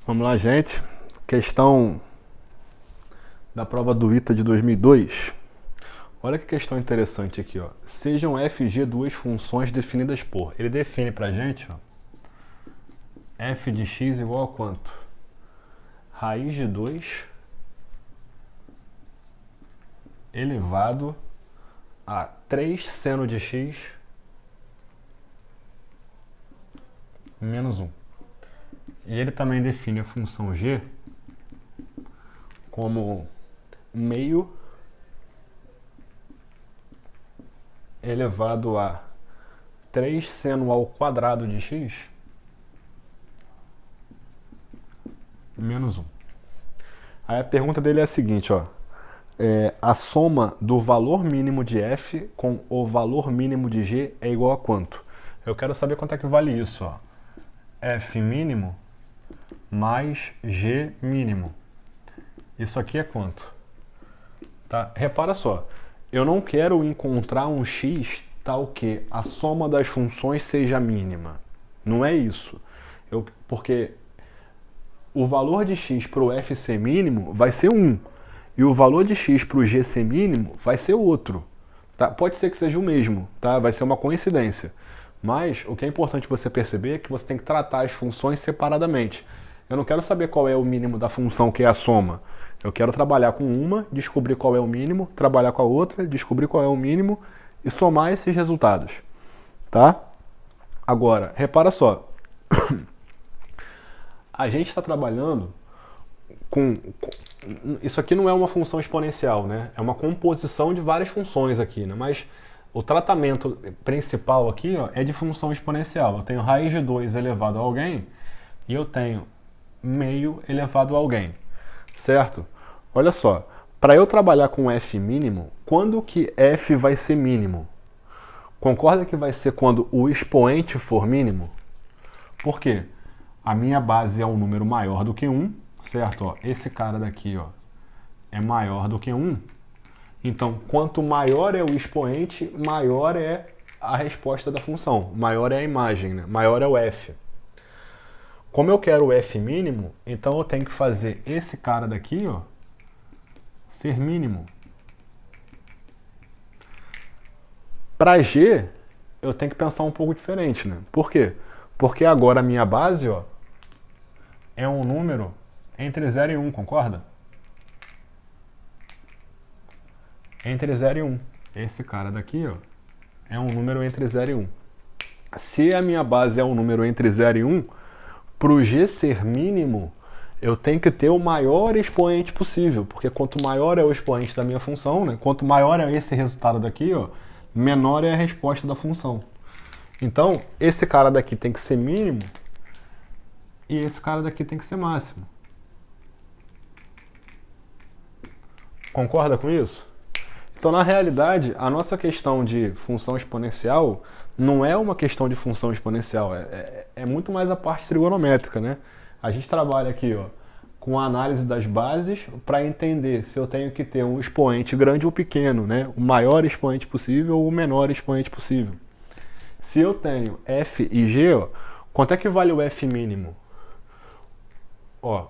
Vamos lá, gente. Questão da prova do ITA de 2002. Olha que questão interessante aqui, ó. Sejam f e g duas funções definidas por. Ele define pra gente, ó, f de x igual a quanto? Raiz de 2 elevado a 3 seno de x menos 1. E ele também define a função g como meio elevado a 3 seno ao quadrado de x menos 1. Aí a pergunta dele é a seguinte, ó. A soma do valor mínimo de f com o valor mínimo de g é igual a quanto? Eu quero saber quanto é que vale isso, ó. F mínimo mais g mínimo. Isso aqui é quanto? Tá? Repara só, eu não quero encontrar um x tal que a soma das funções seja mínima. Não é isso. Porque o valor de x para o f ser mínimo vai ser 1. E o valor de x para o g ser mínimo vai ser outro. Tá? Pode ser que seja o mesmo, tá? Vai ser uma coincidência. Mas o que é importante você perceber é que você tem que tratar as funções separadamente. Eu não quero saber qual é o mínimo da função que é a soma. Eu quero trabalhar com uma, descobrir qual é o mínimo, trabalhar com a outra, descobrir qual é o mínimo e somar esses resultados. Tá? Agora, repara só. A gente está trabalhando com... Isso aqui não é uma função exponencial, né? É uma composição de várias funções aqui, né? Mas o tratamento principal aqui, ó, é de função exponencial. Eu tenho raiz de 2 elevado a alguém e eu tenho meio elevado a alguém, certo? Olha só, para eu trabalhar com f mínimo, quando que f vai ser mínimo? Concorda que vai ser quando o expoente for mínimo? Por quê? A minha base é um número maior do que 1, certo? Ó, esse cara daqui, ó, é maior do que 1. Então, quanto maior é o expoente, maior é a resposta da função. Maior é a imagem, né? Maior é o f. Como eu quero o f mínimo, então eu tenho que fazer esse cara daqui, ó, ser mínimo. Para g, eu tenho que pensar um pouco diferente, né? Por quê? Porque agora a minha base, ó, é um número entre 0 e 1, concorda? Entre 0 e 1. Esse cara daqui, ó, é um número entre 0 e 1. Se a minha base é um número entre 0 e 1, para o g ser mínimo, eu tenho que ter o maior expoente possível, porque quanto maior é o expoente da minha função, né, quanto maior é esse resultado daqui, ó, menor é a resposta da função. Então, esse cara daqui tem que ser mínimo e esse cara daqui tem que ser máximo. Concorda com isso? Então, na realidade, a nossa questão de função exponencial não é uma questão de função exponencial, é muito mais a parte trigonométrica, né? A gente trabalha aqui, ó, com a análise das bases para entender se eu tenho que ter um expoente grande ou pequeno, né? O maior expoente possível ou o menor expoente possível. Se eu tenho f e g, ó, quanto é que vale o f mínimo? Ó,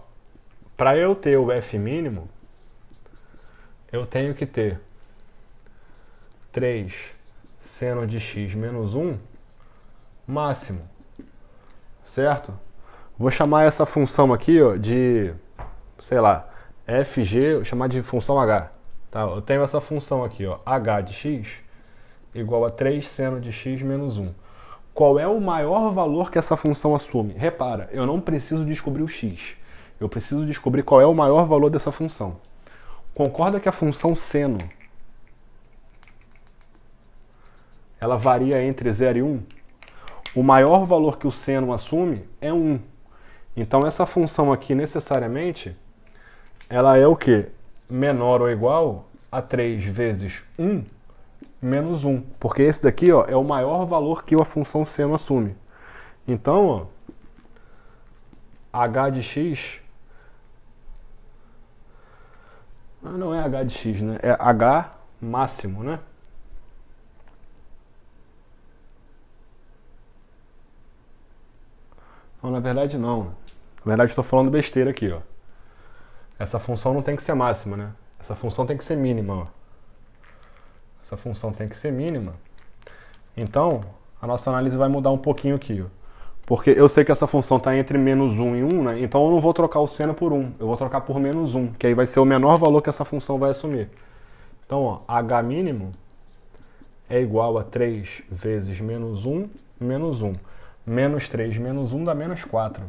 para eu ter o f mínimo, eu tenho que ter 3 seno de x menos 1 máximo, certo? Vou chamar essa função aqui, ó, de, sei lá, fg, vou chamar de função h. Tá? Eu tenho essa função aqui, ó, h de x igual a 3 seno de x menos 1. Qual é o maior valor que essa função assume? Repara, eu não preciso descobrir o x. Eu preciso descobrir qual é o maior valor dessa função. Concorda que a função seno ela varia entre 0 e 1? O maior valor que o seno assume é 1. Então essa função aqui, necessariamente, ela é o quê? Menor ou igual a 3 vezes 1 menos 1. Porque esse daqui, ó, é o maior valor que a função seno assume. Então, ó, h de x... não é h de x, né? É h máximo, né? Não, na verdade não. Na verdade, estou falando besteira aqui, ó. Essa função não tem que ser máxima, né? Essa função tem que ser mínima, ó. Essa função tem que ser mínima. Então, a nossa análise vai mudar um pouquinho aqui, ó. Porque eu sei que essa função está entre menos 1 e 1, né? Então eu não vou trocar o seno por 1. Eu vou trocar por menos 1, que aí vai ser o menor valor que essa função vai assumir. Então, ó, h mínimo é igual a 3 vezes menos 1, menos 1. Menos 3 menos 1 dá menos 4,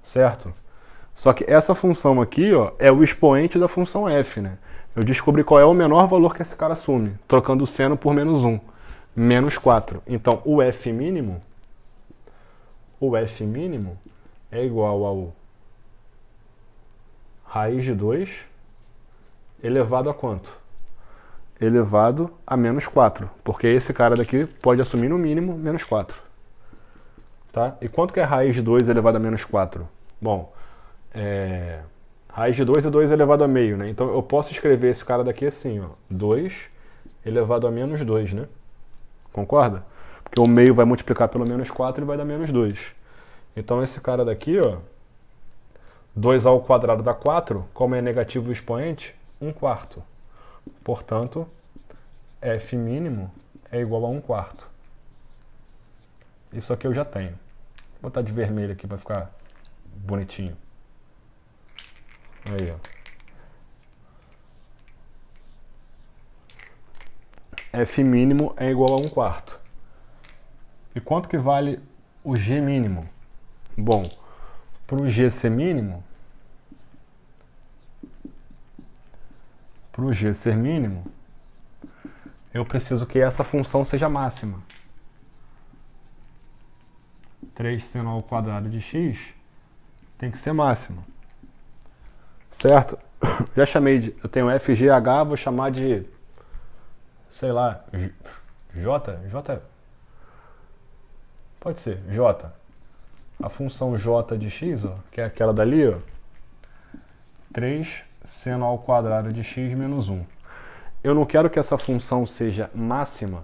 certo? Só que essa função aqui, ó, é o expoente da função f, né? Eu descobri qual é o menor valor que esse cara assume, trocando o seno por menos 1, menos 4. Então, o f mínimo é igual ao raiz de 2 elevado a quanto? Elevado a menos 4, porque esse cara daqui pode assumir no mínimo menos 4. Tá? E quanto que é raiz de 2 elevado a menos 4? Bom, raiz de 2 é 2 elevado a meio, né? Então eu posso escrever esse cara daqui assim, ó, 2 elevado a menos 2, né? Concorda? Porque o meio vai multiplicar pelo menos 4 e vai dar menos 2. Então esse cara daqui, ó, 2 ao quadrado dá 4, como é negativo o expoente, 1/4. Portanto, f mínimo é igual a 1/4. Isso aqui eu já tenho. Vou botar de vermelho aqui para ficar bonitinho. Aí, ó. F mínimo é igual a 1/4. E quanto que vale o G mínimo? Bom, para o G ser mínimo, eu preciso que essa função seja máxima. 3 seno ao quadrado de x tem que ser máxima. Certo? Já chamei de... Eu tenho FGH, vou chamar de... Sei lá... J? Pode ser, J. A função J de x, ó, que é aquela dali, ó. 3 seno ao quadrado de x menos 1. Eu não quero que essa função seja máxima,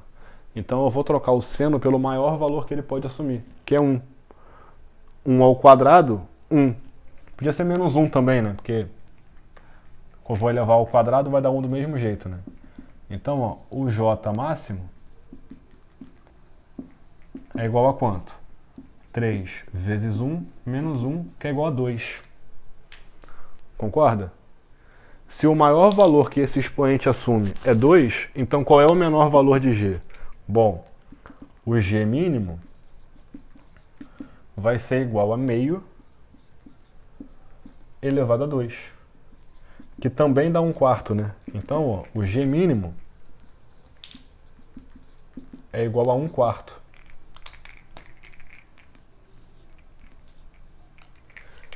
então eu vou trocar o seno pelo maior valor que ele pode assumir, que é 1. 1 ao quadrado, 1. Podia ser menos 1 também, né? Porque eu vou elevar ao quadrado, vai dar 1 do mesmo jeito, né? Então, ó, o j máximo é igual a quanto? 3 vezes 1 menos 1, que é igual a 2. Concorda? Se o maior valor que esse expoente assume é 2, então qual é o menor valor de g? Bom, o g mínimo vai ser igual a meio elevado a 2, que também dá 1/4, né? Então, ó, o g mínimo é igual a 1/4.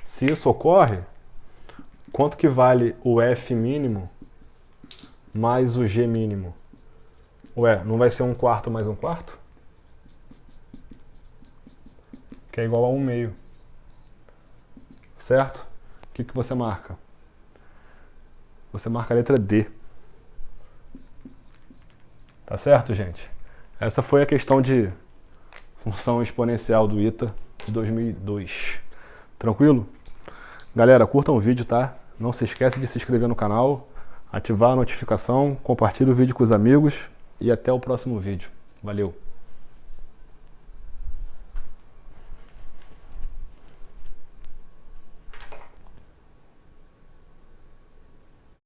Se isso ocorre, quanto que vale o f mínimo mais o g mínimo? Ué, não vai ser 1/4 mais 1/4? Que é igual a 1/2. Certo? O que você marca? Você marca a letra D. Tá certo, gente? Essa foi a questão de função exponencial do ITA de 2002. Tranquilo? Galera, curtam o vídeo, tá? Não se esquece de se inscrever no canal, ativar a notificação, compartilhe o vídeo com os amigos e até o próximo vídeo. Valeu!